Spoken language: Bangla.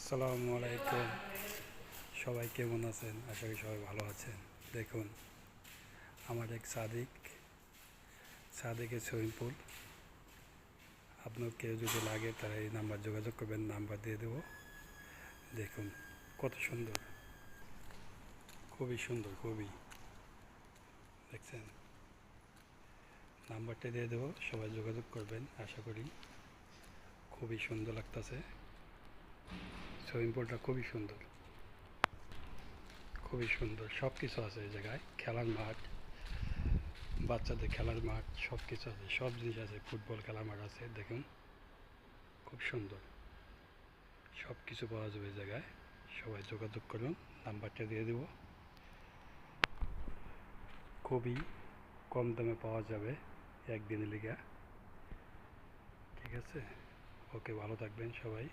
আসসালামু আলাইকুম। সবাই কেমন আছেন? আশা করি সবাই ভালো আছেন। দেখুন, আমার এক সাদেকের সুইমিং পুল। আপনার কেউ যদি লাগে তারা এই নাম্বার যোগাযোগ করবেন, নাম্বার দিয়ে দেবো। দেখুন কত সুন্দর, খুবই সুন্দর, খুবই। দেখছেন, নাম্বারটা দিয়ে দেবো, সবাই যোগাযোগ করবেন। আশা করি খুবই সুন্দর লাগতেছে। সুইমিং পুলটা খুবই সুন্দর, খুবই সুন্দর। সব কিছু আছে এই জায়গায়, খেলার মাঠ, বাচ্চাদের খেলার মাঠ, সব কিছু আছে, সব জিনিস আছে। ফুটবল খেলার মাঠ আছে। দেখুন খুব সুন্দর, সব কিছু পাওয়া যাবে এই জায়গায়। সবাই যোগাযোগ করুন, নাম্বারটা দিয়ে দেব। খুবই কম দামে পাওয়া যাবে একদিনের লিগা। ঠিক আছে, ওকে, ভালো থাকবেন সবাই।